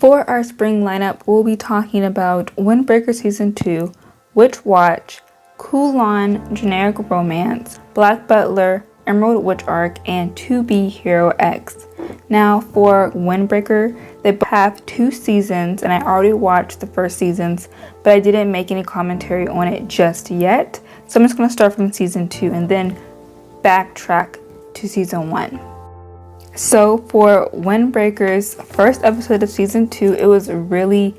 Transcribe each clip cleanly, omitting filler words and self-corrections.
For our spring lineup, we'll be talking about Windbreaker Season 2, Witch Watch, Kowloon Generic Romance, Black Butler, Emerald Witch Arc, and Be HeroX. Now for Windbreaker, they have 2 seasons, and I already watched the first seasons, but I didn't make any commentary on it just yet. So I'm just going to start from Season 2 and then backtrack to Season 1. So for Windbreaker's first episode of Season 2, it was really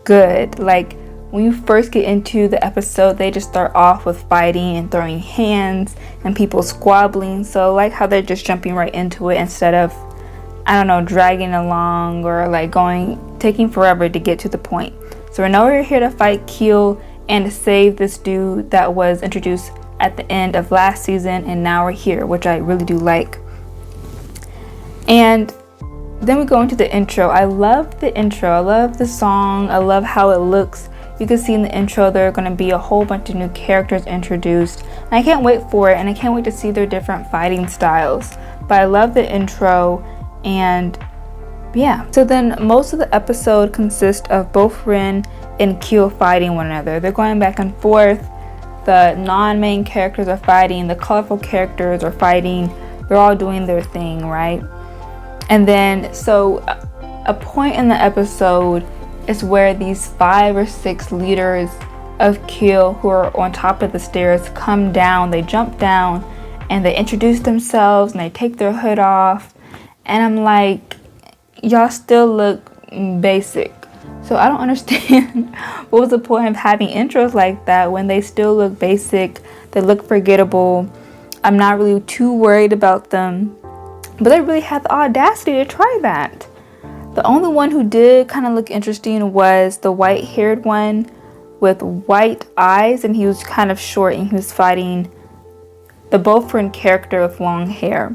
good. Like, when you first get into the episode, they just start off with fighting and throwing hands and people squabbling. So like how they're just jumping right into it instead of, I don't know, dragging along or like taking forever to get to the point. So we know we're here to fight, kill, and to save this dude that was introduced at the end of last season, and now we're here, which I really do like. And then we go into the intro. I love the intro. I love the song. I love how it looks. You can see in the intro there are going to be a whole bunch of new characters introduced. And I can't wait for it, and I can't wait to see their different fighting styles. But I love the intro, and yeah. So then most of the episode consists of both Rin and Kyo fighting one another. They're going back and forth. The non-main characters are fighting. The colorful characters are fighting. They're all doing their thing, right? And then, so a point in the episode is where these 5 or 6 leaders of Kyo who are on top of the stairs come down. They jump down and they introduce themselves and they take their hood off. And I'm like, y'all still look basic. So I don't understand what was the point of having intros like that when they still look basic. They look forgettable. I'm not really too worried about them. But they really had the audacity to try that. The only one who did kind of look interesting was the white-haired one with white eyes, and he was kind of short, and he was fighting the boyfriend character with long hair.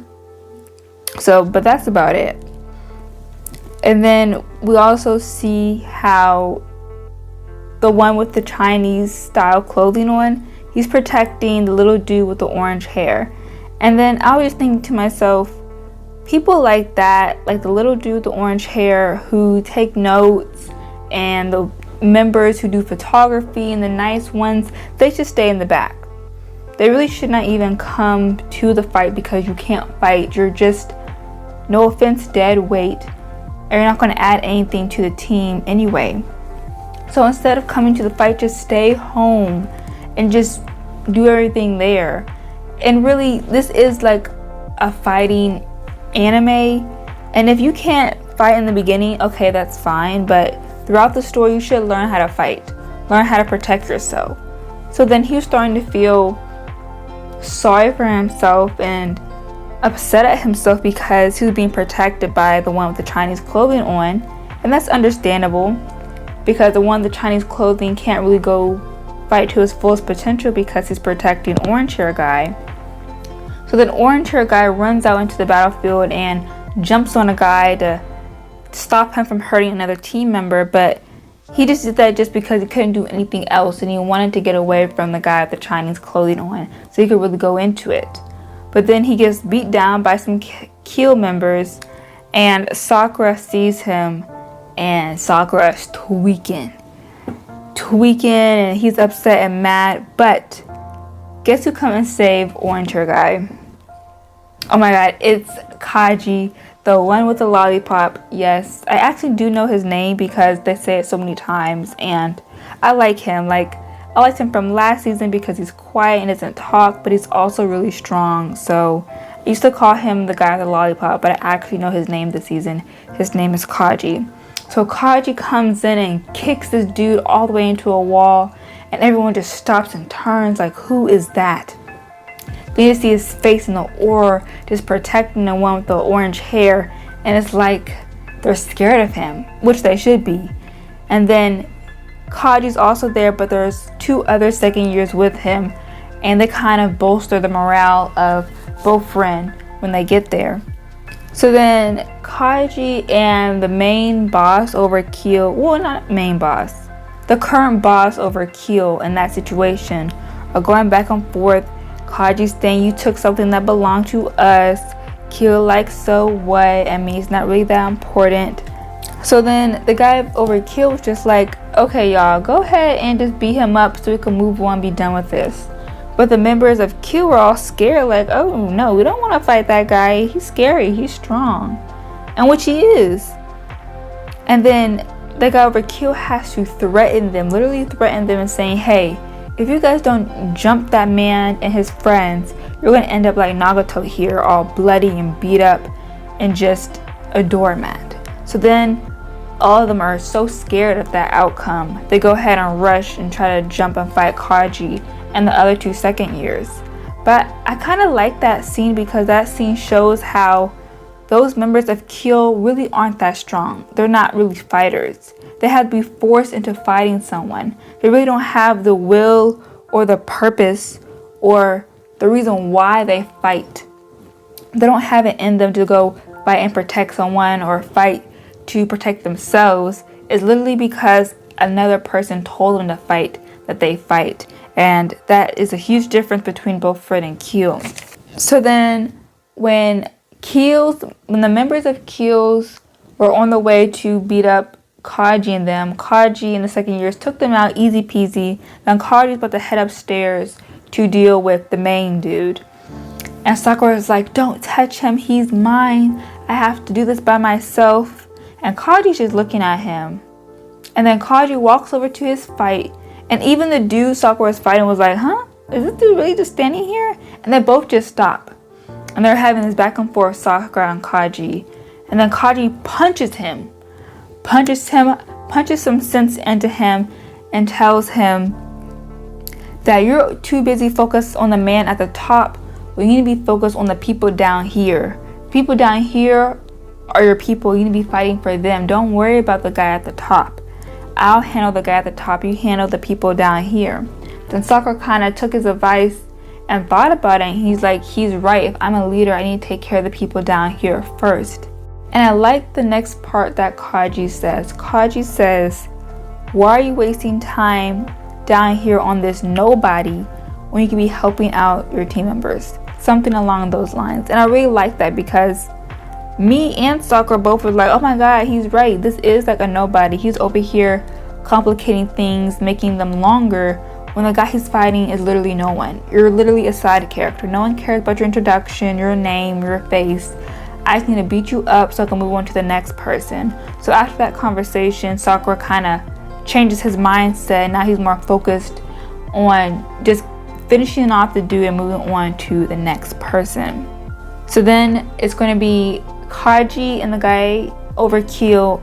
So, but that's about it. And then we also see how the one with the Chinese style clothing on, he's protecting the little dude with the orange hair. And then I was just thinking to myself, people like that, like the little dude with the orange hair who take notes, and the members who do photography, and the nice ones, they should stay in the back. They really should not even come to the fight because you can't fight. You're just, no offense, dead weight. And you're not going to add anything to the team anyway. So instead of coming to the fight, just stay home and just do everything there. And really, this is like a fighting anime, and if you can't fight in the beginning, okay, that's fine, but throughout the story you should learn how to fight, learn how to protect yourself. So then he was starting to feel sorry for himself and upset at himself because he was being protected by the one with the Chinese clothing on, and that's understandable because the one with the Chinese clothing can't really go fight to his fullest potential because he's protecting orange hair guy. So then orange hair guy runs out into the battlefield and jumps on a guy to stop him from hurting another team member, but he just did that just because he couldn't do anything else, and he wanted to get away from the guy with the Chinese clothing on so he could really go into it. But then he gets beat down by some Kyo members, and Sakura sees him, and Sakura is tweaking, and he's upset and mad. But guess who come and save orange hair guy? Oh my god, it's Kaji, the one with the lollipop. Yes, I actually do know his name because they say it so many times, and I like him. Like, I liked him from last season because he's quiet and doesn't talk, but he's also really strong. So I used to call him the guy with the lollipop, but I actually know his name this season. His name is Kaji. So Kaji comes in and kicks this dude all the way into a wall, and everyone just stops and turns like, who is that? Then you see his face in the aura just protecting the one with the orange hair, and it's like they're scared of him, which they should be. And then Kaji's also there, but there's 2 other second years with him, and they kind of bolster the morale of both Ren when they get there. So then Kaji and the main boss over Kyo, well, not main boss, the current boss over Kyo in that situation are going back and forth. Kaji's saying, you took something that belonged to us. Kyo like, so what? I mean, it's not really that important. So then the guy over Kyo was just like, okay y'all, go ahead and just beat him up so we can move on, be done with this. But the members of Q were all scared, like, oh no, we don't want to fight that guy. He's scary, he's strong. And which he is. And then the guy over Q has to threaten them, literally threaten them and saying, hey, if you guys don't jump that man and his friends, you're going to end up like Nagato here, all bloody and beat up and just a doormat. So then all of them are so scared of that outcome, they go ahead and rush and try to jump and fight Kaji and the other two second years. But I kind of like that scene because that scene shows how those members of Kyo really aren't that strong. They're not really fighters. They have to be forced into fighting someone. They really don't have the will or the purpose or the reason why they fight. They don't have it in them to go fight and protect someone or fight to protect themselves. It's literally because another person told them to fight that they fight. And that is a huge difference between both Fred and Kyo. So then when the members of Kyo's were on the way to beat up Kaji and them, Kaji in the second years took them out easy peasy. Then Kaji's about to head upstairs to deal with the main dude. And Sakura is like, don't touch him, he's mine. I have to do this by myself. And Kaji's just looking at him. And then Kaji walks over to his fight. And even the dude Sakura was fighting was like, huh? Is this dude really just standing here? And they both just stop. And they're having this back and forth, Sakura and Kaji. And then Kaji punches some sense into him and tells him that you're too busy focused on the man at the top. We need to be focused on the people down here. People down here are your people. You need to be fighting for them. Don't worry about the guy at the top. I'll handle the guy at the top. You handle the people down here. Then Sakura kind of took his advice and thought about it. And he's like, he's right. If I'm a leader, I need to take care of the people down here first. And I like the next part that Kaji says. Kaji says, why are you wasting time down here on this nobody when you can be helping out your team members? Something along those lines. And I really like that because me and Sakura both were like, oh my god, he's right. This is like a nobody. He's over here complicating things, making them longer, when the guy he's fighting is literally no one. You're literally a side character. No one cares about your introduction, your name, your face. I just need to beat you up so I can move on to the next person. So after that conversation, Sakura kind of changes his mindset. Now he's more focused on just finishing off the dude and moving on to the next person. So then it's going to be Kaji and the guy over Kyo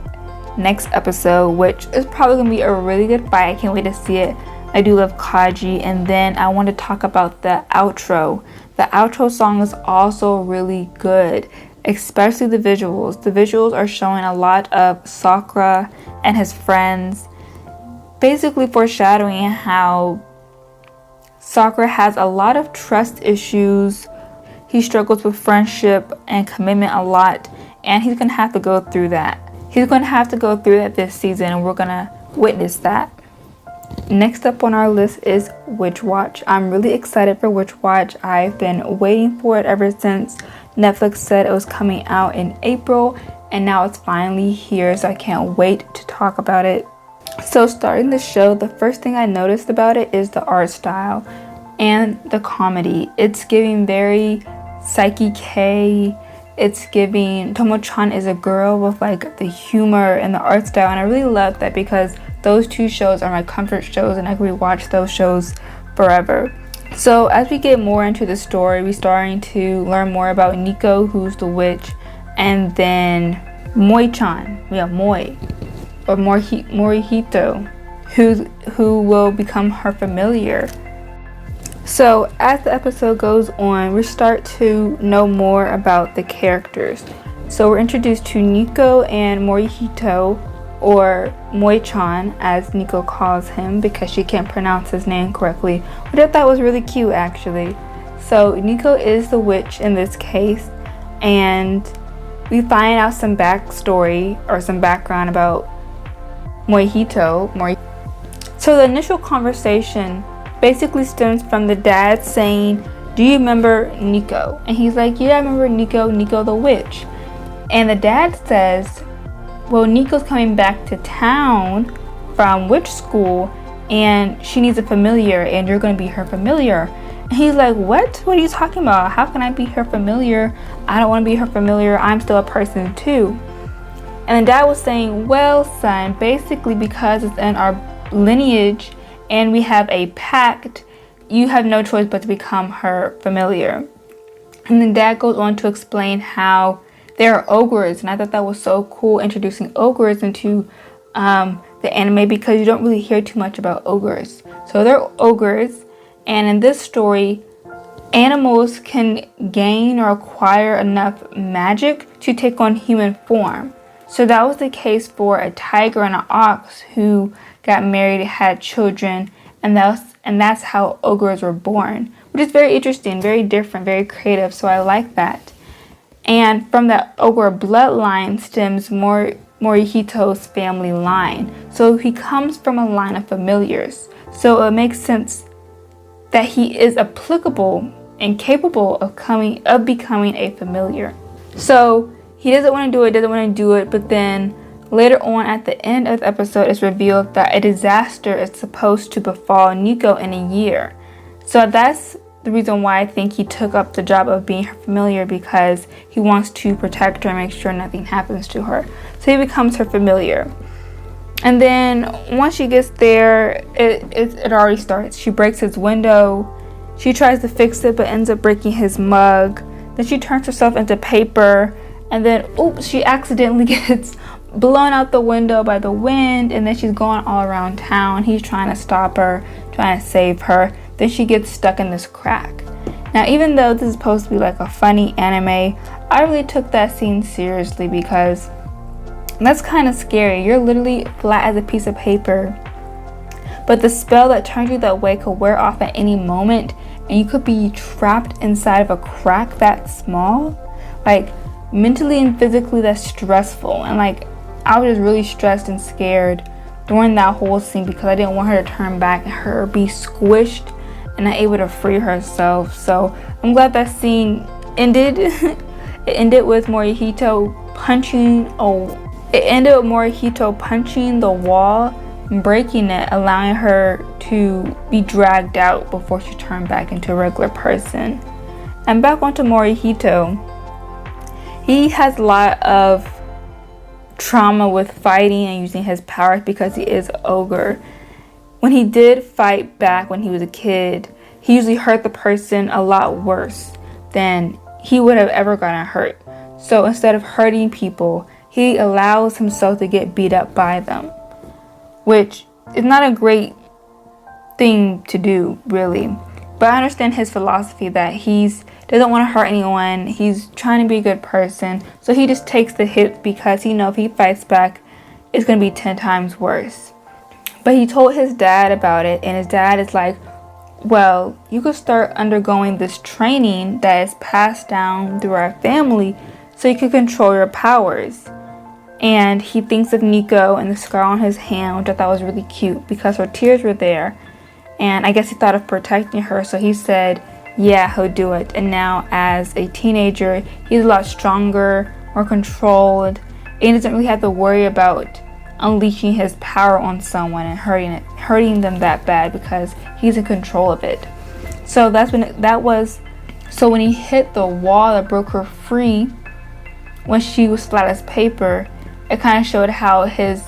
next episode, which is probably going to be a really good fight. I can't wait to see it. I do love Kaji. And then I want to talk about the outro. The outro song is also really good, especially the visuals. The visuals are showing a lot of Sakura and his friends, basically foreshadowing how Sakura has a lot of trust issues. He struggles with friendship and commitment a lot, and he's going to have to go through that. He's going to have to go through that this season, and we're going to witness that. Next up on our list is Witch Watch. I'm really excited for Witch Watch. I've been waiting for it ever since Netflix said it was coming out in April, and now it's finally here, so I can't wait to talk about it. So starting the show, the first thing I noticed about it is the art style and the comedy. It's giving very Psyche K. It's giving Tomo-chan is a girl with like the humor and the art style, and I really love that because those two shows are my comfort shows and I can rewatch those shows forever. So as we get more into the story, we're starting to learn more about Nico, who's the witch, and then Moi-chan, Moi, or Morihito, who will become her familiar. So as the episode goes on, we start to know more about the characters. So we're introduced to Nico and Morihito, or Moi-chan as Nico calls him because she can't pronounce his name correctly, which I thought was really cute actually. So Nico is the witch in this case, and we find out some backstory or some background about Morihito. So the initial conversation basically stems from the dad saying, do you remember Nico? And he's like, yeah, I remember Nico the witch. And the dad says, well, Nico's coming back to town from witch school and she needs a familiar and you're going to be her familiar. And he's like, what are you talking about? How can I be her familiar? I don't want to be her familiar. I'm still a person too. And the dad was saying, well, son, basically because it's in our lineage and we have a pact, you have no choice but to become her familiar. And then dad goes on to explain how there are ogres, and I thought that was so cool, introducing ogres into the anime, because you don't really hear too much about ogres. So they're ogres, and in this story, animals can gain or acquire enough magic to take on human form. So that was the case for a tiger and an ox who got married, had children, and that's how ogres were born, which is very interesting, very different, very creative. So I like that. And from that ogre bloodline stems Morihito's family line. So he comes from a line of familiars. So it makes sense that he is applicable and capable of becoming a familiar. So he doesn't want to do it, but then later on at the end of the episode, it's revealed that a disaster is supposed to befall Nico in a year. So that's the reason why I think he took up the job of being her familiar, because he wants to protect her and make sure nothing happens to her. So he becomes her familiar. And then once she gets there, it already starts. She breaks his window. She tries to fix it but ends up breaking his mug. Then she turns herself into paper. And then, oops, she accidentally gets blown out the window by the wind. And then she's going all around town. He's trying to stop her, trying to save her. Then she gets stuck in this crack. Now, even though this is supposed to be like a funny anime, I really took that scene seriously, because that's kind of scary. You're literally flat as a piece of paper, but the spell that turns you that way could wear off at any moment, and you could be trapped inside of a crack that small. Like, mentally and physically, that's stressful. And like, I was just really stressed and scared during that whole scene, because I didn't want her to turn back and her be squished and not able to free herself. So I'm glad that scene ended. It ended with Morihito punching the wall, breaking it, allowing her to be dragged out before she turned back into a regular person. And back onto Morihito. He has a lot of trauma with fighting and using his powers because he is an ogre. When he did fight back when he was a kid, he usually hurt the person a lot worse than he would have ever gotten hurt. So instead of hurting people, he allows himself to get beat up by them, which is not a great thing to do, really. But I understand his philosophy that he doesn't want to hurt anyone. He's trying to be a good person. So he just takes the hit because he knows if he fights back, it's going to be 10 times worse. But he told his dad about it, and his dad is like, well, you could start undergoing this training that is passed down through our family so you can control your powers. And he thinks of Nico and the scar on his hand, which I thought was really cute because her tears were there. And I guess he thought of protecting her, so he said, yeah, he'll do it. And now as a teenager, he's a lot stronger, more controlled, and he doesn't really have to worry about unleashing his power on someone and hurting them that bad, because he's in control of it. So when he hit the wall that broke her free, when she was flat as paper, it kind of showed how his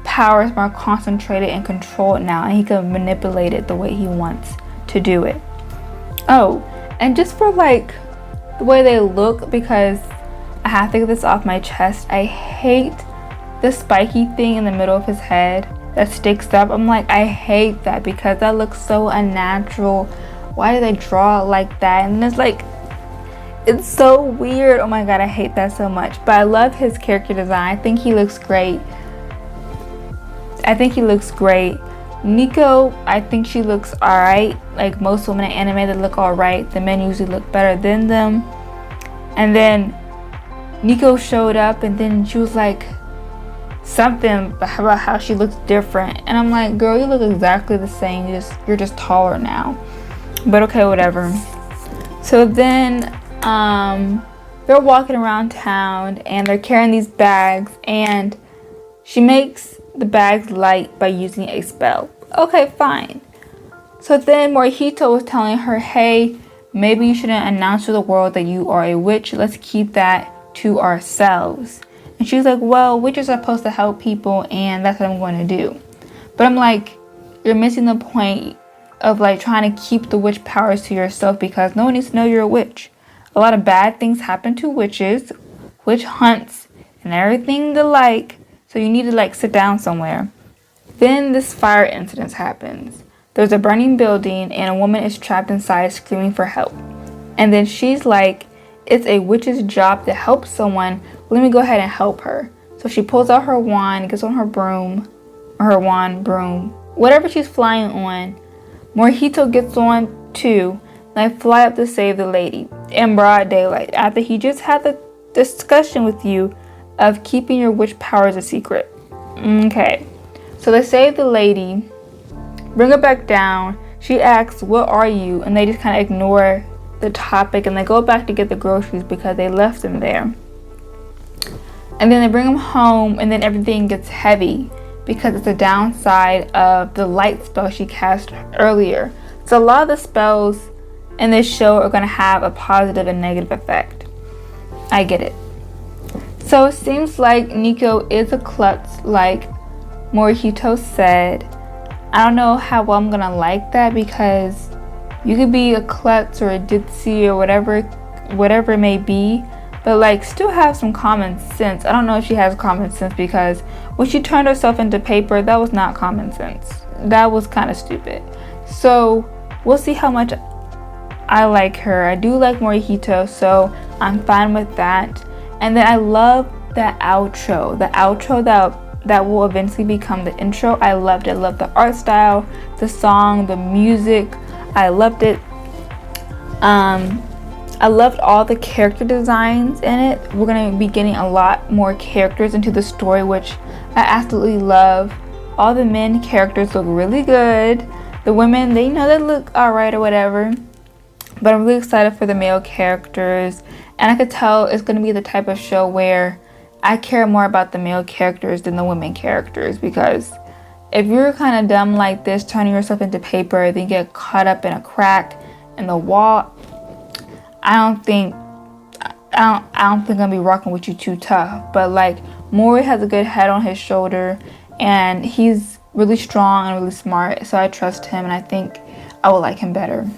power is more concentrated and controlled now, and he can manipulate it the way he wants to do it. Oh, and just for like the way they look, because I have to get this off my chest, I hate the spiky thing in the middle of his head that sticks up. I'm like, I hate that because that looks so unnatural. Why do they draw it like that? And it's like, it's so weird. Oh my god, I hate that so much. But I love his character design. I think he looks great. Nico, I think she looks alright. Like most women in anime that look alright, the men usually look better than them. And then Nico showed up, and then she was like something about how she looks different, and I'm like, girl, you look exactly the same, you're just taller now. But okay, whatever. So then they're walking around town and they're carrying these bags, and she makes the bags light by using a spell. Okay, fine. So then Morihito was telling her, hey, maybe you shouldn't announce to the world that you are a witch. Let's keep that to ourselves. And she's like, well, witches are supposed to help people, and that's what I'm going to do. But I'm like, you're missing the point of like trying to keep the witch powers to yourself, because no one needs to know you're a witch. A lot of bad things happen to witches, witch hunts, and everything the like. So you need to like sit down somewhere. Then this fire incident happens. There's a burning building and a woman is trapped inside screaming for help. And then she's like, it's a witch's job to help someone. Let me go ahead and help her. So she pulls out her wand, gets on her broom, or her wand, broom, whatever she's flying on. Morihito gets on too, and they fly up to save the lady in broad daylight after he just had the discussion with you of keeping your witch powers a secret. Okay, so they save the lady, bring her back down. She asks, what are you? And they just kind of ignore the topic, and they go back to get the groceries because they left them there. And then they bring them home, and then everything gets heavy because it's a downside of the light spell she cast earlier. So a lot of the spells in this show are going to have a positive and negative effect. I get it. So it seems like Nico is a klutz, like Morihito said. I don't know how well I'm going to like that, because you could be a klutz or a ditzy or whatever it may be, but like still have some common sense. I don't know if she has common sense, because when she turned herself into paper, that was not common sense. That was kind of stupid. So we'll see how much I like her. I do like Morihito, so I'm fine with that. And then I love that outro. The outro that will eventually become the intro. I loved it. I loved the art style, the song, the music. I loved it. I loved all the character designs in it. We're going to be getting a lot more characters into the story, which I absolutely love. All the men characters look really good. The women, they look alright or whatever. But I'm really excited for the male characters. And I could tell it's going to be the type of show where I care more about the male characters than the women characters, because if you're kind of dumb like this, turning yourself into paper, then you get caught up in a crack in the wall, I don't think I'm gonna be rocking with you too tough. But like, Mori has a good head on his shoulder, and he's really strong and really smart, so I trust him, and I think I will like him better.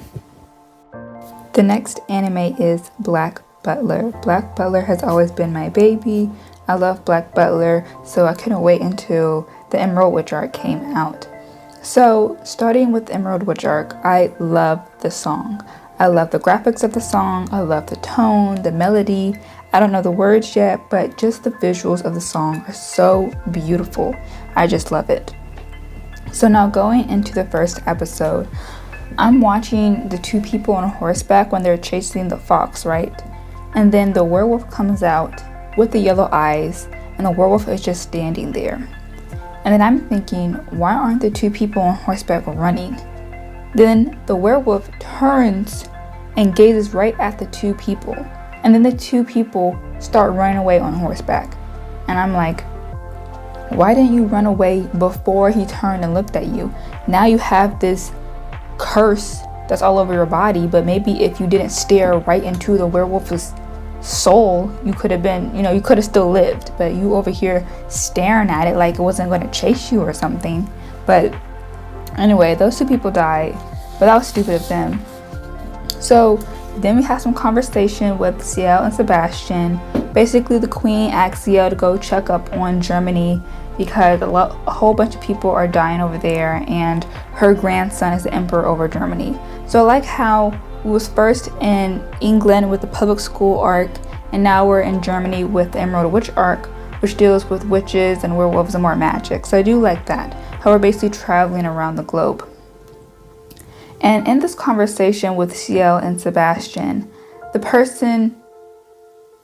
The next anime is Black Butler. Black Butler has always been my baby. I love Black Butler, so I couldn't wait until the Emerald Witch arc came out. So starting with Emerald Witch arc, I love the song. I love the graphics of the song. I love the tone, the melody. I don't know the words yet, but just the visuals of the song are so beautiful. I just love it. So now going into the first episode, I'm watching the two people on horseback when they're chasing the fox, right? And then the werewolf comes out with the yellow eyes, and the werewolf is just standing there. And then I'm thinking, why aren't the two people on horseback running? Then the werewolf turns and gazes right at the two people. And then the two people start running away on horseback. And I'm like, why didn't you run away before he turned and looked at you? Now you have this curse that's all over your body, but maybe if you didn't stare right into the werewolf's soul, you could have been, you could have still lived. But you over here staring at it like it wasn't going to chase you or something. But anyway, those two people died, but that was stupid of them. So then we had some conversation with Ciel and Sebastian. Basically, the queen asked Ciel to go check up on Germany because a whole bunch of people are dying over there, and her grandson is the emperor over Germany. So I like how we was first in England with the public school arc, and now we're in Germany with the Emerald Witch arc, which deals with witches and werewolves and more magic. So I do like that, how we're basically traveling around the globe. And in this conversation with Ciel and Sebastian,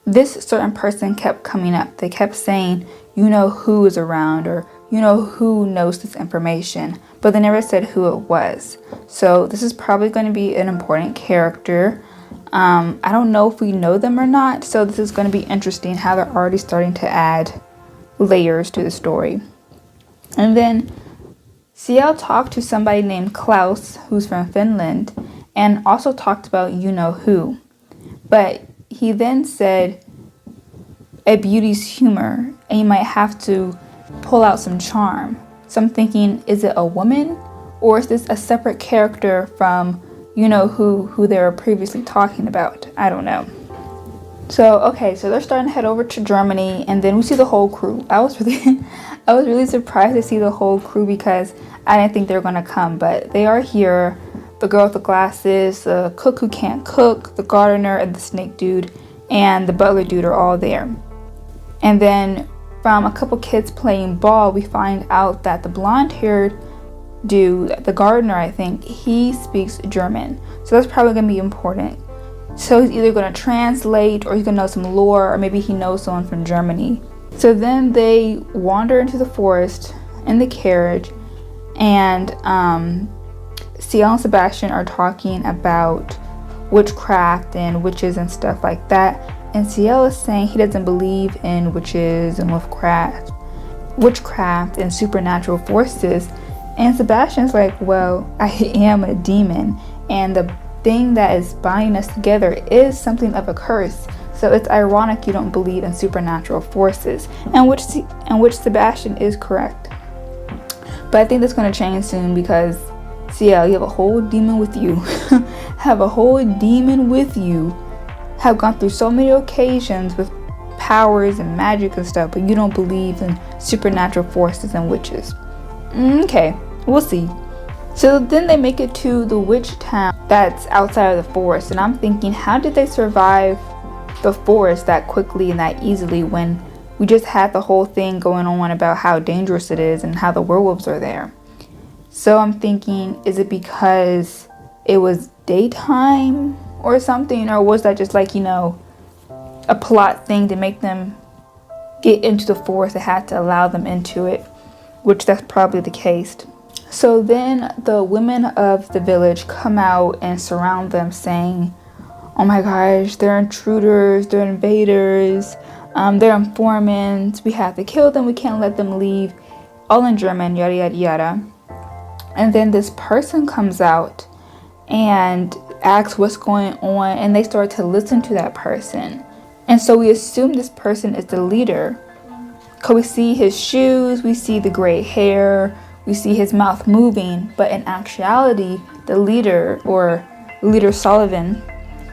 this certain person kept coming up. They kept saying, who is around, or who knows this information, but they never said who it was. So this is probably going to be an important character. I don't know if we know them or not, so this is going to be interesting how they're already starting to add layers to the story. And then CL talked to somebody named Klaus, who's from Finland, and also talked about you know who. But he then said a beauty's humor, and you might have to pull out some charm. So I'm thinking, is it a woman, or is this a separate character from you know who they were previously talking about? I don't know. So okay, so they're starting to head over to Germany, and then we see the whole crew. I was really surprised to see the whole crew because I didn't think they were gonna come, but they are here. The girl with the glasses, the cook who can't cook, the gardener, and the snake dude, and the butler dude are all there. And then from a couple kids playing ball, we find out that the blonde-haired dude, the gardener, I think, he speaks German. So that's probably gonna be important. So he's either gonna translate, or he's gonna know some lore, or maybe he knows someone from Germany. So then they wander into the forest in the carriage, and CL and Sebastian are talking about witchcraft and witches and stuff like that. And CL is saying he doesn't believe in witches and witchcraft and supernatural forces. And Sebastian's like, well, I am a demon, and the thing that is binding us together is something of a curse. So it's ironic you don't believe in supernatural forces, and which Sebastian is correct. But I think that's going to change soon because CL, you have a whole demon with you. Have gone through so many occasions with powers and magic and stuff, but you don't believe in supernatural forces and witches. Okay, we'll see. So then they make it to the witch town that's outside of the forest, and I'm thinking, how did they survive the forest that quickly and that easily when we just had the whole thing going on about how dangerous it is and how the werewolves are there? So I'm thinking, is it because it was daytime or something, or was that just like, you know, a plot thing to make them get into the forest? It had to allow them into it, which that's probably the case. So then the women of the village come out and surround them saying, oh my gosh, they're intruders, they're invaders, they're informants, we have to kill them, we can't let them leave, all in German, yada yada yada. And then this person comes out and asks what's going on, and they start to listen to that person. And so we assume this person is the leader, because we see his shoes, we see the gray hair, we see his mouth moving, but in actuality, the leader, or Leader Sullivan,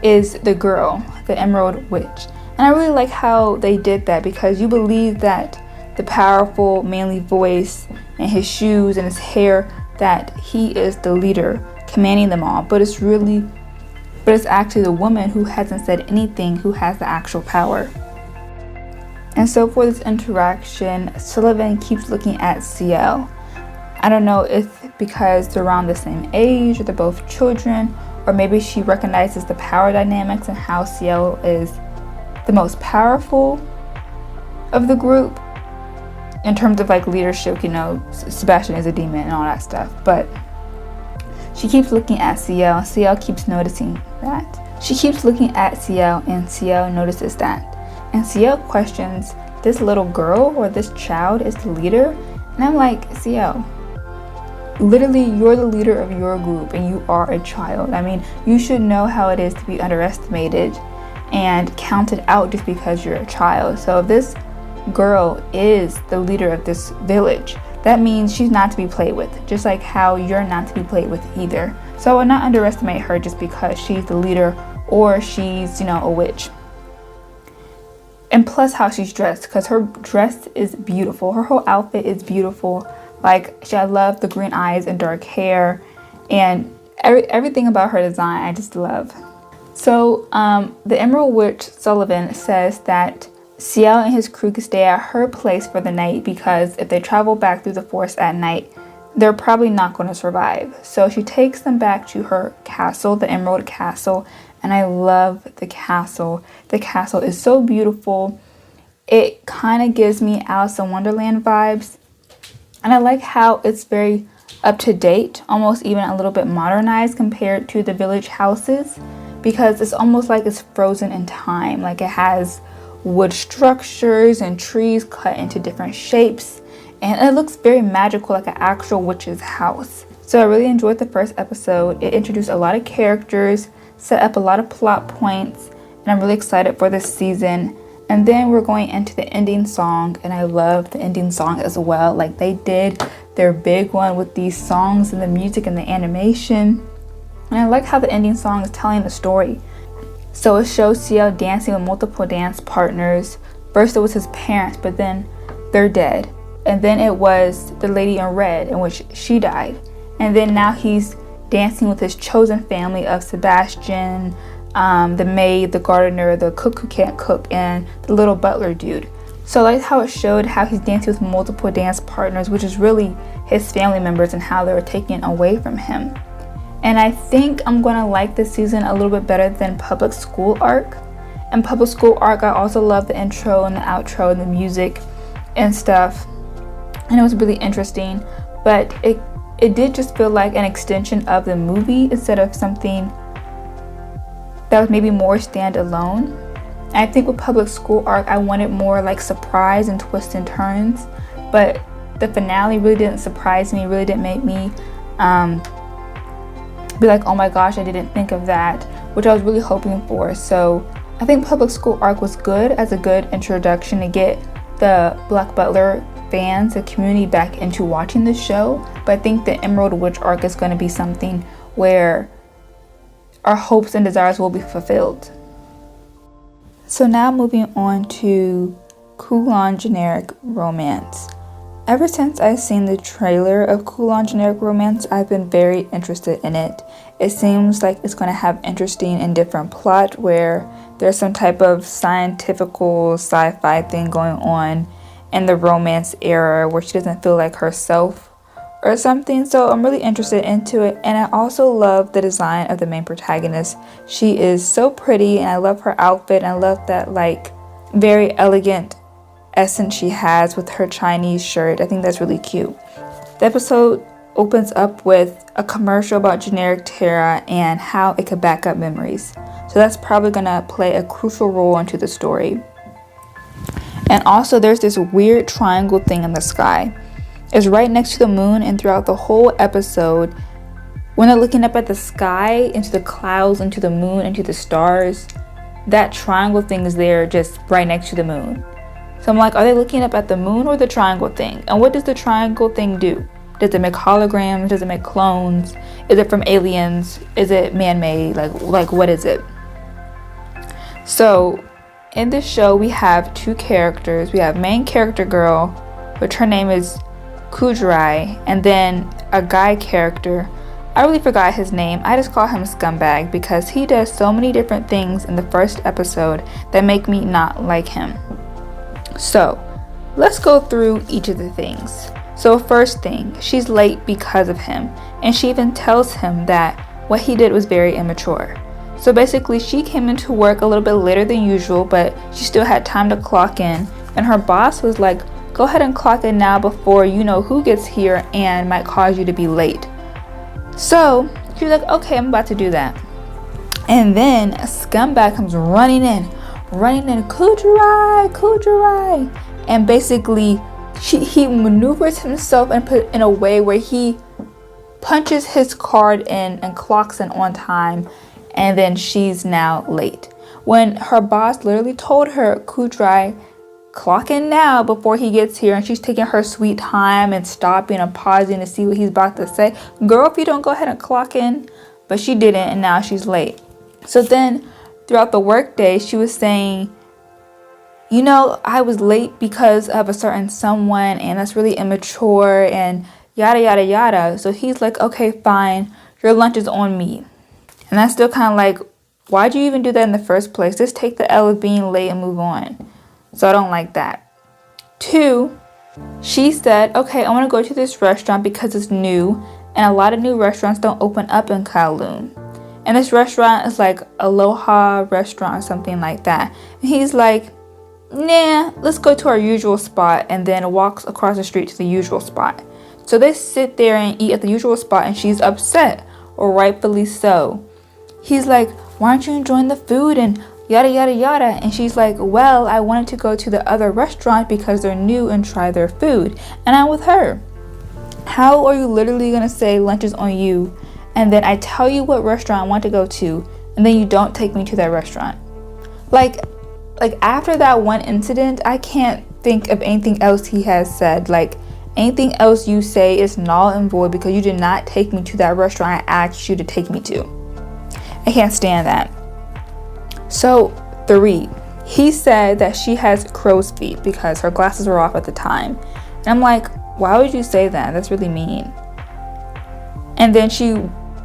is the girl, the Emerald Witch. And I really like how they did that, because you believe that the powerful, manly voice and his shoes and his hair, that he is the leader commanding them all, but it's actually the woman who hasn't said anything who has the actual power. And so for this interaction, Sullivan keeps looking at CL. I don't know if because they're around the same age, or they're both children, or maybe she recognizes the power dynamics and how CL is the most powerful of the group in terms of like leadership. You know, Sebastian is a demon and all that stuff, but she keeps looking at CL, and CL keeps noticing that. She keeps looking at CL, and CL notices that. And CL questions, this little girl or this child is the leader? And I'm like, CL, literally you're the leader of your group and you are a child. I mean, you should know how it is to be underestimated and counted out just because you're a child. So if this girl is the leader of this village, that means she's not to be played with, just like how you're not to be played with either. So I would not underestimate her just because she's the leader or she's, you know, a witch. And plus how she's dressed, because her dress is beautiful. Her whole outfit is beautiful. Like, I love the green eyes and dark hair, and everything about her design I just love. So the Emerald Witch Sullivan says that CL and his crew could stay at her place for the night, because if they travel back through the forest at night, they're probably not going to survive. So she takes them back to her castle, the Emerald Castle, and I love the castle. The castle is so beautiful. It kind of gives me Alice in Wonderland vibes. And I like how it's very up to date, almost even a little bit modernized compared to the village houses. because it's almost like it's frozen in time. Like it has wood structures and trees cut into different shapes, and it looks very magical, like an actual witch's house. So I really enjoyed the first episode. It introduced a lot of characters, set up a lot of plot points, and I'm really excited for this season. And then we're going into the ending song, and I love the ending song as well. Like they did their big one with these songs and the music and the animation. And I like how the ending song is telling a story. So it shows CL dancing with multiple dance partners. First it was his parents, but then they're dead. And then it was the lady in red, in which she died. And then now he's dancing with his chosen family of Sebastian, the maid, the gardener, the cook who can't cook, and the little butler dude. So I liked how it showed how he's dancing with multiple dance partners, which is really his family members, and how they were taken away from him. And I think I'm gonna like this season a little bit better than Public School Arc. And Public School Arc, I also love the intro and the outro and the music and stuff. And it was really interesting, but it did just feel like an extension of the movie instead of something that was maybe more standalone. And I think with Public School Arc, I wanted more like surprise and twists and turns, but the finale really didn't surprise me, really didn't make me be like, oh my gosh, I didn't think of that, which I was really hoping for. So I think Public School Arc was good as a good introduction to get the Black Butler fans, the community, back into watching the show. But I think the Emerald Witch Arc is going to be something where our hopes and desires will be fulfilled. So now moving on to Kowloon Generic Romance. Ever since I've seen the trailer of Kowloon Generic Romance, I've been very interested in it. It seems like it's going to have interesting and different plot where there's some type of scientifical sci-fi thing going on in the romance era where she doesn't feel like herself or something. So I'm really interested into it, and I also love the design of the main protagonist. She is so pretty, and I love her outfit, and I love that like very elegant essence she has with her Chinese shirt. I think that's really cute. The episode opens up with a commercial about generic Terra and how it could back up memories. So that's probably gonna play a crucial role into the story. And also there's this weird triangle thing in the sky. It's right next to the moon, and throughout the whole episode, when they're looking up at the sky, into the clouds, into the moon, into the stars, that triangle thing is there just right next to the moon. So I'm like, are they looking up at the moon or the triangle thing? And what does the triangle thing do? Does it make holograms? Does it make clones? Is it from aliens? Is it man-made? Like what is it? So in this show, we have two characters. We have main character girl, which her name is Kujurai, and then a guy character. I really forgot his name. I just call him Scumbag because he does so many different things in the first episode that make me not like him. So let's go through each of the things. So first thing, she's late because of him, and she even tells him that what he did was very immature. So basically she came into work a little bit later than usual, but she still had time to clock in, and her boss was like, go ahead and clock in now before you know who gets here and might cause you to be late. So she was like, okay, I'm about to do that. And then a Scumbag comes running in, Kujurai, and basically he maneuvers himself and put in a way where he punches his card in and clocks in on time, and then she's now late. When her boss literally told her, Kujurai, clock in now before he gets here, and she's taking her sweet time and stopping and pausing to see what he's about to say. Girl, if you don't go ahead and clock in. But she didn't, and now she's late. So then throughout the workday, she was saying, you know, I was late because of a certain someone, and that's really immature, and yada yada yada. So he's like, okay, fine, your lunch is on me. And that's still kind of like, why'd you even do that in the first place? Just take the L of being late and move on. So I don't like that. 2, she said, okay, I want to go to this restaurant because it's new, and a lot of new restaurants don't open up in Kowloon. And this restaurant is like Aloha restaurant or something like that. And he's like, nah, let's go to our usual spot, and then walks across the street to the usual spot. So they sit there and eat at the usual spot, and she's upset, or rightfully so. He's like, why aren't you enjoying the food and yada yada yada? And she's like, well, I wanted to go to the other restaurant because they're new and try their food, and I'm with her. How are you literally gonna say lunch is on you, and then I tell you what restaurant I want to go to, and then you don't take me to that restaurant? Like after that one incident, I can't think of anything else he has said. Like, anything else you say is null and void because you did not take me to that restaurant I asked you to take me to. I can't stand that. So 3, he said that she has crow's feet because her glasses were off at the time. And I'm like, why would you say that? That's really mean. And then she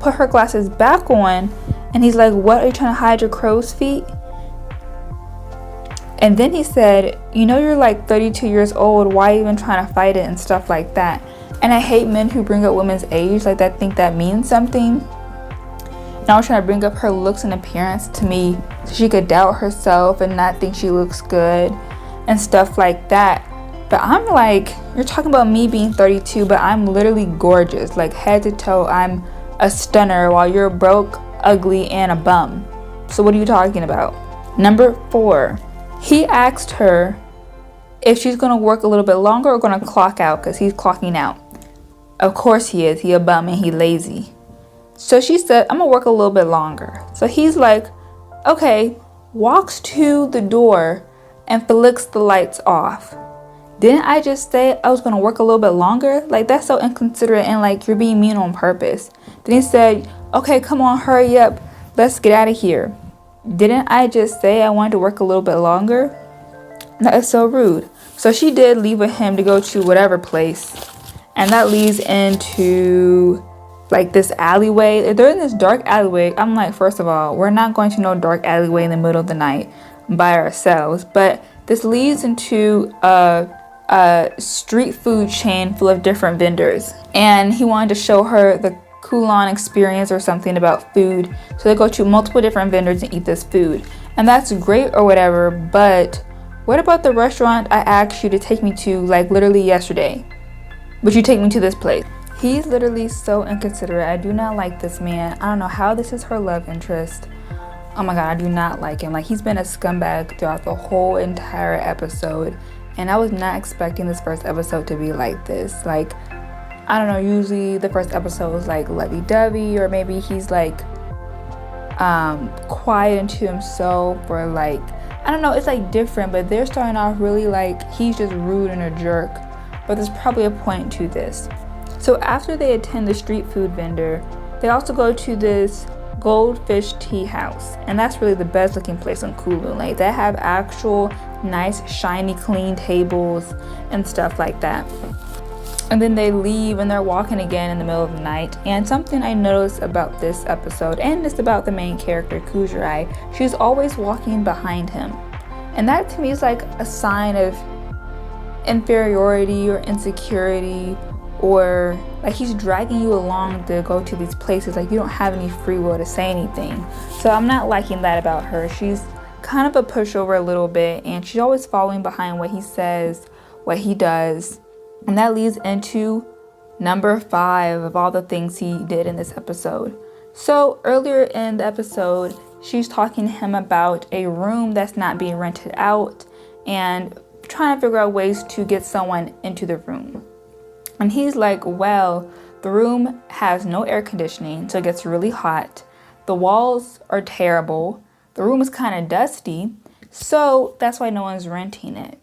put her glasses back on, and he's like, what, are you trying to hide your crow's feet? And then he said, you know, you're like 32 years old, why even trying to fight it and stuff like that? And I hate men who bring up women's age like that, think that means something. And I was trying to bring up her looks and appearance to me so she could doubt herself and not think she looks good and stuff like that. But I'm like, you're talking about me being 32, but I'm literally gorgeous, like head to toe. I'm a stunner while you're broke, ugly, and a bum. So what are you talking about? Number 4, he asked her if she's gonna work a little bit longer or gonna clock out, because he's clocking out. Of course he is. He a bum and he lazy. So she said, I'm gonna work a little bit longer. So he's like, okay, walks to the door and flicks the lights off. Didn't I just say I was gonna work a little bit longer? Like, that's so inconsiderate and like you're being mean on purpose. Then he said, okay, come on, hurry up. Let's get out of here. Didn't I just say I wanted to work a little bit longer? That is so rude. So she did leave with him to go to whatever place. And that leads into like this alleyway. They're in this dark alleyway. I'm like, first of all, we're not going to no dark alleyway in the middle of the night by ourselves. But this leads into a street food chain full of different vendors. And he wanted to show her the Kowloon experience or something about food. So they go to multiple different vendors and eat this food. And that's great or whatever, but what about the restaurant I asked you to take me to like literally yesterday? But you take me to this place. He's literally so inconsiderate. I do not like this man. I don't know how this is her love interest. Oh my god, I do not like him. Like, he's been a scumbag throughout the whole entire episode. And I was not expecting this first episode to be like this. Like, I don't know, usually the first episode was like lovey-dovey, or maybe he's like quiet into himself, or like, I don't know, it's like different. But they're starting off really like he's just rude and a jerk. But there's probably a point to this. So after they attend the street food vendor, they also go to this goldfish tea house, and that's really the best looking place in Kowloon. Like, they have actual nice shiny clean tables and stuff like that. And then they leave and they're walking again in the middle of the night. And something I noticed about this episode, and it's about the main character Kujirai, she's always walking behind him, and that to me is like a sign of inferiority or insecurity, or like he's dragging you along to go to these places. Like, you don't have any free will to say anything. So I'm not liking that about her. She's kind of a pushover a little bit, and she's always following behind what he says, what he does. And that leads into number 5 of all the things he did in this episode. So earlier in the episode, she's talking to him about a room that's not being rented out and trying to figure out ways to get someone into the room. And he's like, well, the room has no air conditioning, so it gets really hot. The walls are terrible. The room is kind of dusty, so that's why no one's renting it.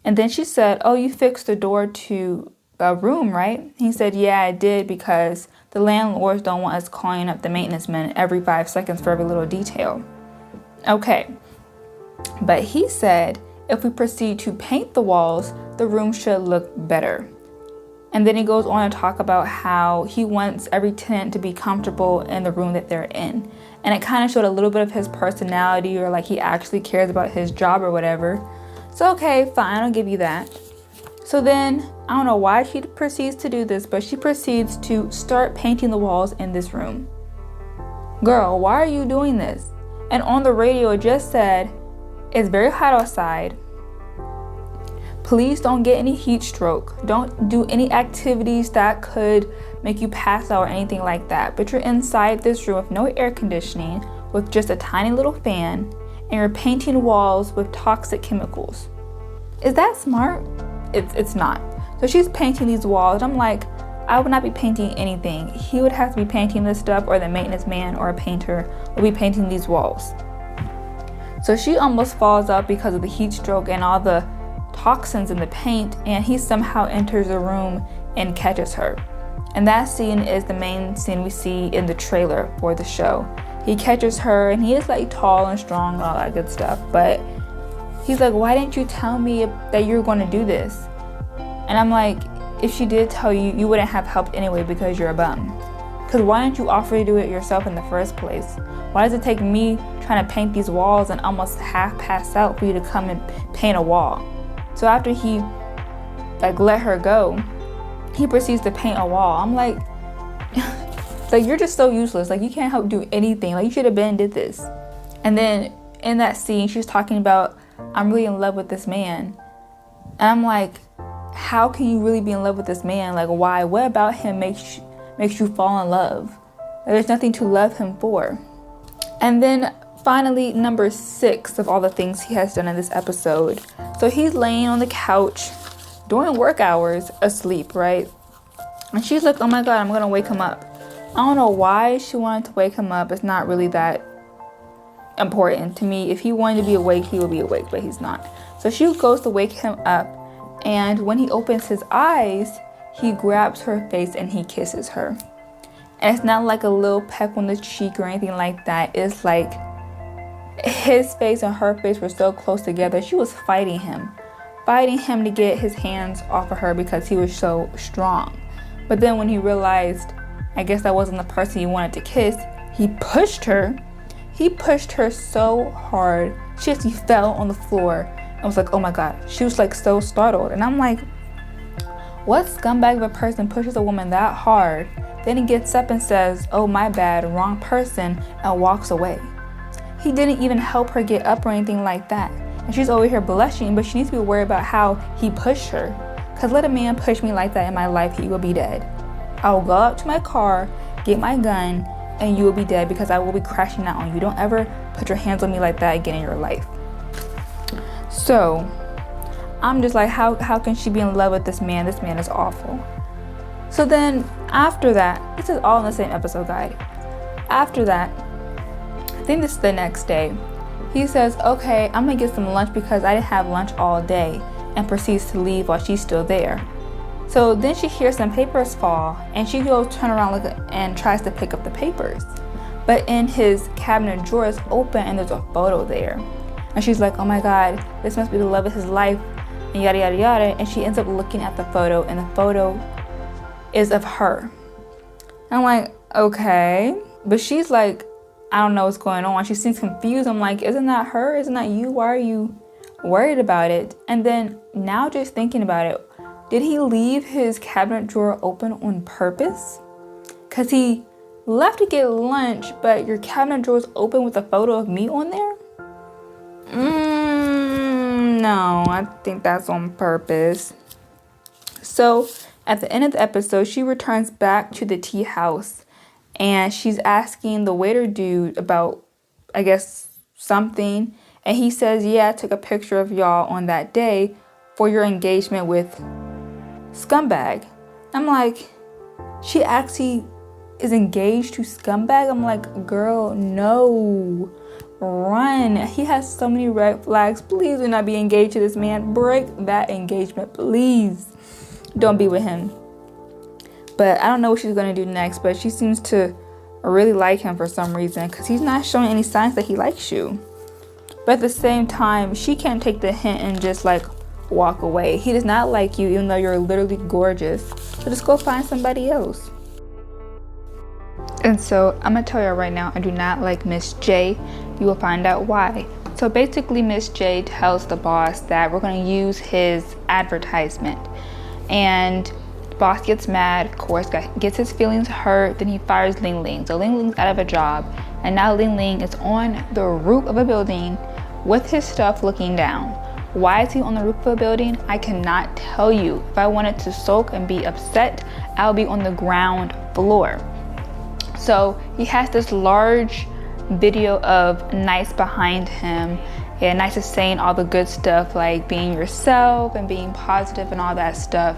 And then she said, oh, you fixed the door to a room, right? He said, yeah, I did, because the landlords don't want us calling up the maintenance men every 5 seconds for every little detail. Okay. But he said, if we proceed to paint the walls, the room should look better. And then he goes on to talk about how he wants every tenant to be comfortable in the room that they're in. And it kind of showed a little bit of his personality, or like he actually cares about his job or whatever. So okay, fine, I'll give you that. So then, I don't know why she proceeds to do this, but she proceeds to start painting the walls in this room. Girl, why are you doing this? And on the radio it just said, it's very hot outside. Please don't get any heat stroke. Don't do any activities that could make you pass out or anything like that. But you're inside this room with no air conditioning, with just a tiny little fan, and you're painting walls with toxic chemicals. Is that smart? It's not. So she's painting these walls. I'm like, I would not be painting anything. He would have to be painting this stuff, or the maintenance man or a painter would be painting these walls. So she almost falls out because of the heat stroke and all the toxins in the paint, and he somehow enters the room and catches her. And that scene is the main scene we see in the trailer for the show. He catches her, and he is like tall and strong and all that good stuff, but he's like, why didn't you tell me that you were going to do this? And I'm like, if she did tell you, you wouldn't have helped anyway because you're a bum. Because why didn't you offer to do it yourself in the first place? Why does it take me trying to paint these walls and almost half pass out for you to come and paint a wall? So after he like let her go, he proceeds to paint a wall. I'm like, like, you're just so useless. Like, you can't help do anything. Like, you should have been did this. And then in that scene, she's talking about, I'm really in love with this man. And I'm like, how can you really be in love with this man? Like, why? What about him makes you fall in love? Like, there's nothing to love him for. And then finally, number 6 of all the things he has done in this episode. So he's laying on the couch during work hours, asleep, right? And she's like, oh my God, I'm gonna wake him up. I don't know why she wanted to wake him up. It's not really that important to me. If he wanted to be awake, he would be awake, but he's not. So she goes to wake him up, and when he opens his eyes, he grabs her face and he kisses her. And it's not like a little peck on the cheek or anything like that. It's like his face and her face were so close together. She was fighting him to get his hands off of her because he was so strong. But then when he realized, I guess that wasn't the person he wanted to kiss, he pushed her. He pushed her so hard, she actually fell on the floor and was like, oh my God. She was like so startled. And I'm like, what scumbag of a person pushes a woman that hard? Then he gets up and says, oh my bad, wrong person, and walks away. He didn't even help her get up or anything like that. And she's over here blushing, but she needs to be worried about how he pushed her. Because let a man push me like that in my life, he will be dead. I will go out to my car, get my gun, and you will be dead because I will be crashing out on you. Don't ever put your hands on me like that again in your life. So I'm just like, how can she be in love with this man? This man is awful. So then after that, this is all in the same episode guide. After that, I think this is the next day, he says, okay, I'm gonna get some lunch because I didn't have lunch all day, and proceeds to leave while she's still there. So then she hears some papers fall, and she goes turn around and tries to pick up the papers. But in his cabinet drawer is open and there's a photo there. And she's like, oh my God, this must be the love of his life, and yada yada yada. And she ends up looking at the photo, and the photo is of her. I'm like, okay. But she's like, I don't know what's going on. She seems confused. I'm like, isn't that her? Isn't that you? Why are you worried about it? And then now just thinking about it, did he leave his cabinet drawer open on purpose? Because he left to get lunch, but your cabinet drawer is open with a photo of me on there? No, I think that's on purpose. So at the end of the episode, she returns back to the tea house, and she's asking the waiter dude about, I guess, something. And he says, yeah, I took a picture of y'all on that day for your engagement with Scumbag. I'm like, she actually is engaged to Scumbag? I'm like, girl, no. Run. He has so many red flags. Please do not be engaged to this man. Break that engagement, please. Don't be with him. But I don't know what she's going to do next, but she seems to really like him for some reason, because he's not showing any signs that he likes you. But at the same time, she can't take the hint and just like walk away. He does not like you, even though you're literally gorgeous. So just go find somebody else. And so I'm going to tell you right now, I do not like Miss J. You will find out why. So basically, Miss J tells the boss that we're going to use his advertisement. And the boss gets mad, of course, gets his feelings hurt. Then he fires Ling Ling. So Ling Ling's out of a job. And now Ling Ling is on the roof of a building with his stuff looking down. Why is he on the roof of a building? I cannot tell you. If I wanted to sulk and be upset, I'll be on the ground floor. So he has this large video of Nice behind him, and Nice is saying all the good stuff like being yourself and being positive and all that stuff,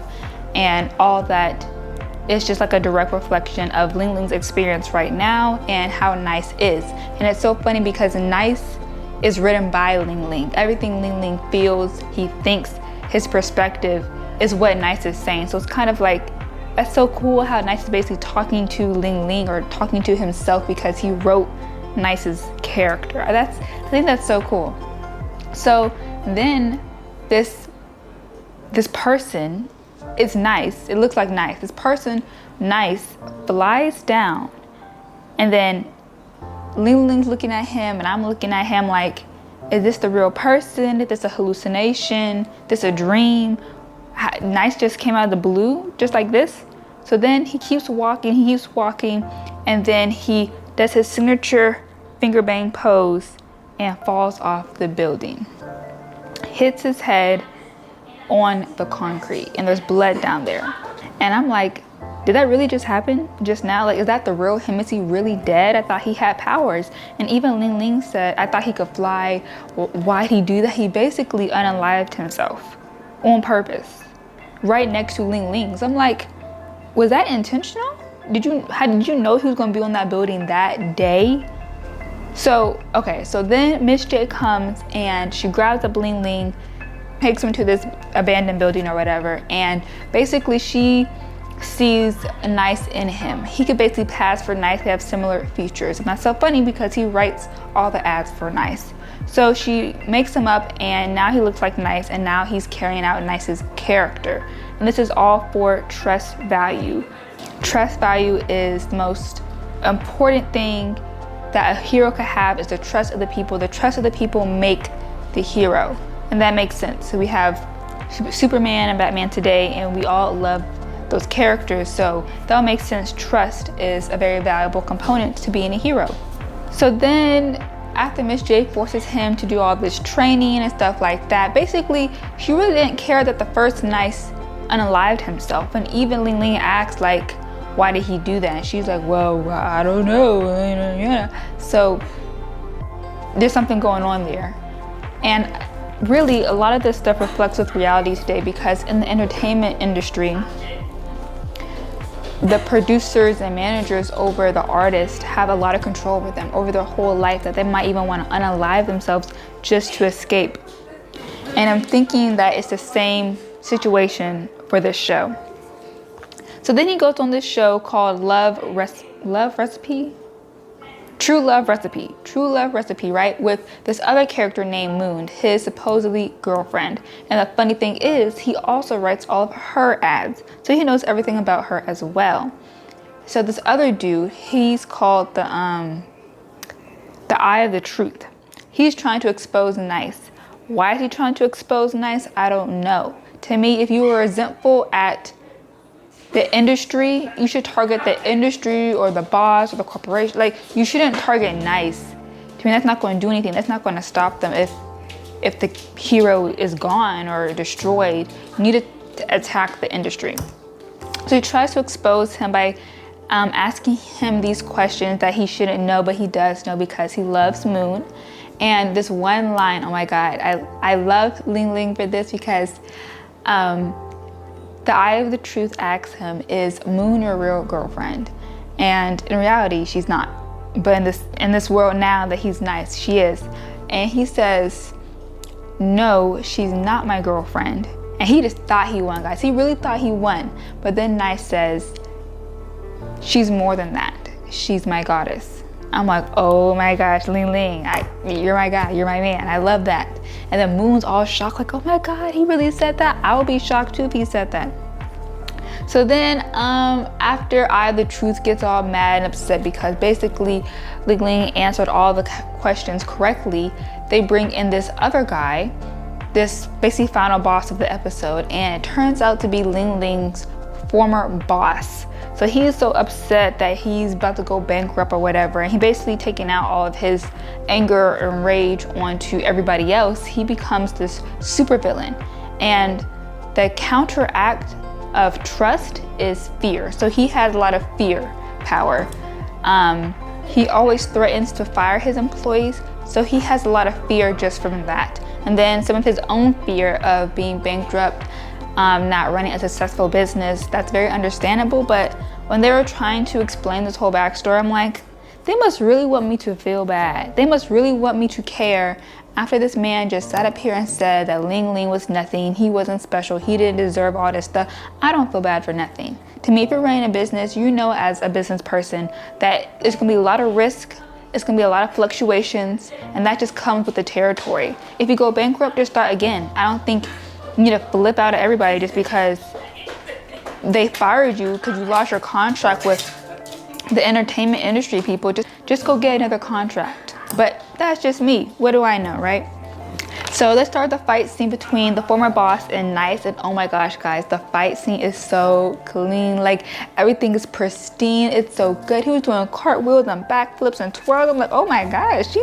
and all that is just like a direct reflection of Ling Ling's experience right now and how Nice is. And it's so funny because Nice is written by Ling Ling. Everything Ling Ling feels, he thinks, his perspective is what Nice is saying. So it's kind of like, that's so cool how Nice is basically talking to Ling Ling or talking to himself because he wrote Nice's character. I think that's so cool. So then this person is Nice. It looks like Nice. This person, Nice, flies down, and then Ling Ling's looking at him and I'm looking at him like, is this the real person? Is this a hallucination? Is this a dream? Nice just came out of the blue, just like this. So then he keeps walking, and then he does his signature finger bang pose and falls off the building. Hits his head on the concrete, and there's blood down there. And I'm like, did that really just happen just now? Like, is that the real him? Is he really dead? I thought he had powers. And even Ling Ling said, I thought he could fly. Why'd he do that? He basically unalived himself on purpose, right next to Ling Ling. So I'm like, was that intentional? How did you know he was gonna be on that building that day? So, okay, so then Miss J comes and she grabs up Ling Ling, takes him to this abandoned building or whatever, and basically she sees Nice in him. He could basically pass for Nice. They have similar features, and that's so funny because he writes all the ads for Nice. So she makes him up, and now he looks like Nice, and now he's carrying out Nice's character. And this is all for trust value. Trust value is the most important thing that a hero could have, is the trust of the people. The trust of the people make the hero, and that makes sense. So we have Superman and Batman today, and we all love those characters, so that makes sense. Trust is a very valuable component to being a hero. So then after Miss J forces him to do all this training and stuff like that, basically she really didn't care that the first Nice unalived himself. And even Ling Ling asks like, why did he do that? And she's like, well, I don't know. So there's something going on there. And really a lot of this stuff reflects with reality today, because in the entertainment industry, the producers and managers over the artist have a lot of control over them, over their whole life, that they might even want to unalive themselves just to escape. And I'm thinking that it's the same situation for this show. So then he goes on this show called True Love Recipe, right? With this other character named Moon, his supposedly girlfriend. And the funny thing is, he also writes all of her ads, so he knows everything about her as well. So this other dude, he's called the Eye of the Truth. He's trying to expose Nice. Why is he trying to expose Nice? I don't know. To me, if you were resentful at the industry, you should target the industry or the boss or the corporation. Like, you shouldn't target Nice. To me, that's not going to do anything. That's not going to stop them. If the hero is gone or destroyed, you need to attack the industry. So he tries to expose him by asking him these questions that he shouldn't know, but he does know because he loves Moon. And this one line, oh my God, I love Ling Ling for this, because the Eye of the Truth asks him, is Moon your real girlfriend? And in reality, she's not. But in this world now that he's Nice, she is. And he says, no, she's not my girlfriend. And he just thought he won, guys. He really thought he won. But then Nice says, she's more than that. She's my goddess. I'm like, oh my gosh, Ling Ling, you're my guy, you're my man. I love that. And then Moon's all shocked, like, oh my God, he really said that? I would be shocked too if he said that. So then after Eye of the Truth gets all mad and upset because basically Ling Ling answered all the questions correctly, they bring in this other guy, this basically final boss of the episode, and it turns out to be Ling Ling's former boss. So he's so upset that he's about to go bankrupt or whatever, and he basically taking out all of his anger and rage onto everybody else. He becomes this supervillain, and the counteract of trust is fear. So he has a lot of fear power. He always threatens to fire his employees, so he has a lot of fear just from that. And then some of his own fear of being bankrupt, not running a successful business. That's very understandable, but when they were trying to explain this whole backstory, I'm like, they must really want me to feel bad. They must really want me to care after this man just sat up here and said that Ling Ling was nothing, he wasn't special, he didn't deserve all this stuff. I don't feel bad for nothing. To me, if you're running a business, you know as a business person that there's gonna be a lot of risk, it's gonna be a lot of fluctuations, and that just comes with the territory. If you go bankrupt, just start again. I don't think you need to flip out at everybody just because they fired you because you lost your contract with the entertainment industry people. Just go get another contract. But that's just me. What do I know, right? So let's start the fight scene between the former boss and Nice. And oh my gosh, guys, the fight scene is so clean. Like everything is pristine. It's so good. He was doing cartwheels and backflips and twirls. I'm like, oh my gosh,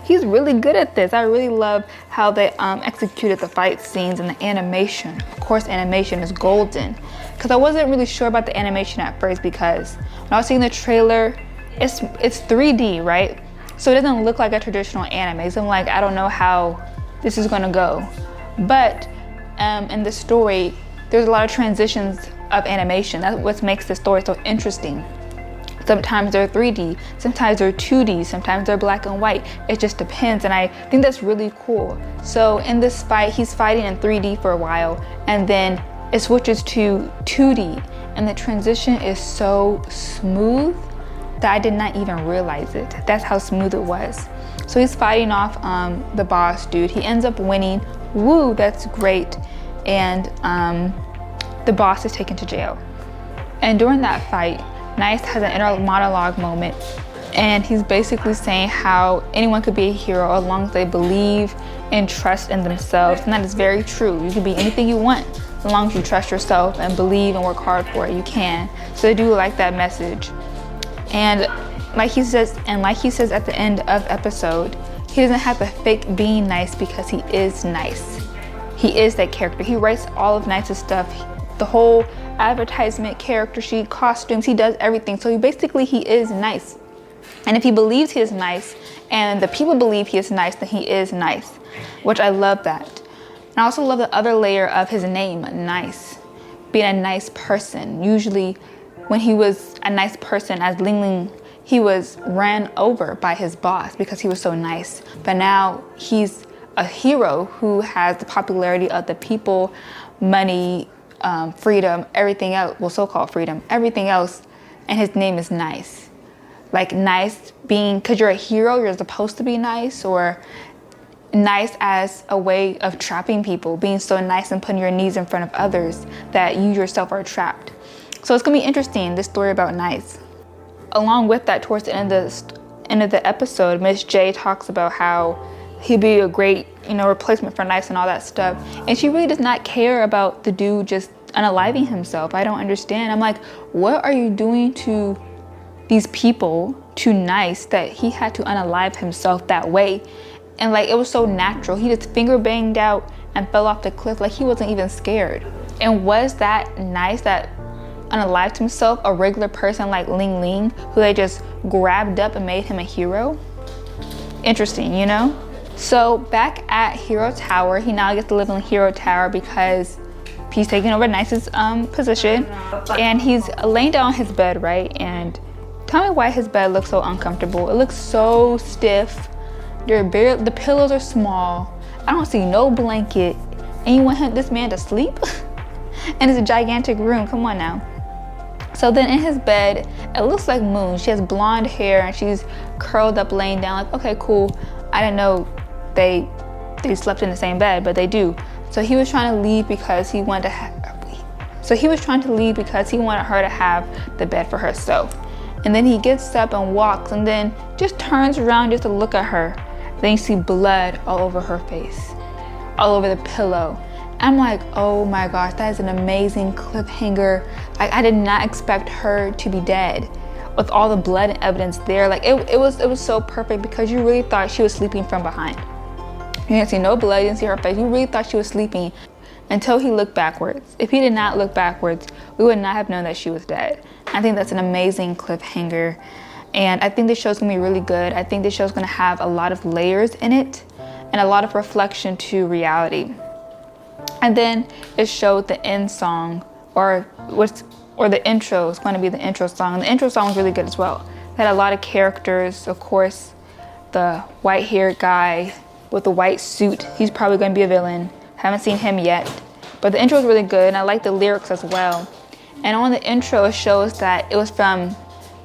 he's really good at this. I really love how they executed the fight scenes and the animation. Of course, animation is golden. Because I wasn't really sure about the animation at first because when I was seeing the trailer, it's 3D, right? So it doesn't look like a traditional anime. So I'm like, I don't know how this is gonna go. But in the story, there's a lot of transitions of animation. That's what makes the story so interesting. Sometimes they're 3D, sometimes they're 2D, sometimes they're black and white. It just depends, and I think that's really cool. So in this fight, he's fighting in 3D for a while, and then it switches to 2D, and the transition is so smooth that I did not even realize it. That's how smooth it was. So he's fighting off the boss dude. He ends up winning. Woo, that's great. And the boss is taken to jail. And during that fight, Nice has an inner monologue moment. And he's basically saying how anyone could be a hero as long as they believe and trust in themselves. And that is very true. You can be anything you want as long as you trust yourself and believe and work hard for it. You can. So I do like that message. And like he says at the end of episode, he doesn't have to fake being nice because he is nice. He is that character. He writes all of Nice's stuff, the whole advertisement, character sheet, costumes, he does everything. So he is nice. And if he believes he is nice and the people believe he is nice, then he is nice, which I love that. And I also love the other layer of his name, Nice, being a nice person. Usually when he was a nice person as Ling Ling, he was ran over by his boss because he was so nice. But now he's a hero who has the popularity of the people, money, freedom, everything else, well, so-called freedom, everything else, and his name is Nice. Like nice being, because you're a hero, you're supposed to be nice, or nice as a way of trapping people, being so nice and putting your needs in front of others that you yourself are trapped. So it's gonna be interesting, this story about Nice. Along with that, towards the end of the episode, Miss J talks about how he'd be a great, replacement for Nice and all that stuff. And she really does not care about the dude just unaliving himself. I don't understand. I'm like, what are you doing to these people, to Nice, that he had to unalive himself that way? And like, it was so natural. He just finger banged out and fell off the cliff like he wasn't even scared. And was that Nice that unalived himself a regular person like Ling Ling, who they just grabbed up and made him a hero? Interesting, So back at Hero Tower, he now gets to live in Hero Tower because he's taking over Nice's position, and he's laying down on his bed, right? And tell me why his bed looks so uncomfortable. It looks so stiff. The pillows are small. I don't see no blanket, and you want this man to sleep? And it's a gigantic room. Come on now. So then in his bed, it looks like Moon. She has blonde hair and she's curled up, laying down. Like, okay, cool. I didn't know they slept in the same bed, but they do. So he was trying to leave because he wanted her to have the bed for herself. And then he gets up and walks, and then just turns around just to look at her. Then you see blood all over her face, all over the pillow. I'm like, oh my gosh, that is an amazing cliffhanger. I did not expect her to be dead with all the blood and evidence there. Like it was so perfect because you really thought she was sleeping from behind. You didn't see no blood, you didn't see her face. You really thought she was sleeping until he looked backwards. If he did not look backwards, we would not have known that she was dead. I think that's an amazing cliffhanger. And I think this show's gonna be really good. I think this show's gonna have a lot of layers in it and a lot of reflection to reality. And then it showed the end song, or the intro is going to be the intro song. The intro song was really good as well. It had a lot of characters. Of course, the white-haired guy with the white suit, he's probably going to be a villain. Haven't seen him yet, but the intro was really good, and I like the lyrics as well. And on the intro, it shows that it was from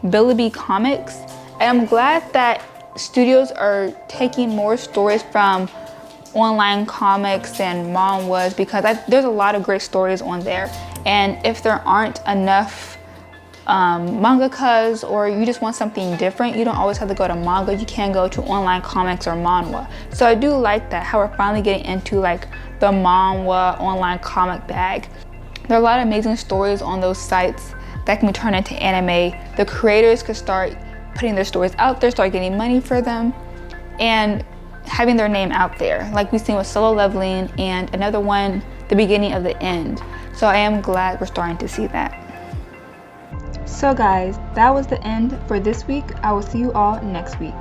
Billy Comics, and I'm glad that studios are taking more stories from online comics and manhwas, because there's a lot of great stories on there. And if there aren't enough mangakas, or you just want something different, you don't always have to go to manga. You can go to online comics or manhwa. So I do like that, how we're finally getting into like the manhwa online comic bag. There are a lot of amazing stories on those sites that can be turned into anime. The creators could start putting their stories out there, start getting money for them, and having their name out there, like we've seen with Solo Leveling and another one, The Beginning of the End. So I am glad we're starting to see that. So guys, that was the end for this week. I will see you all next week.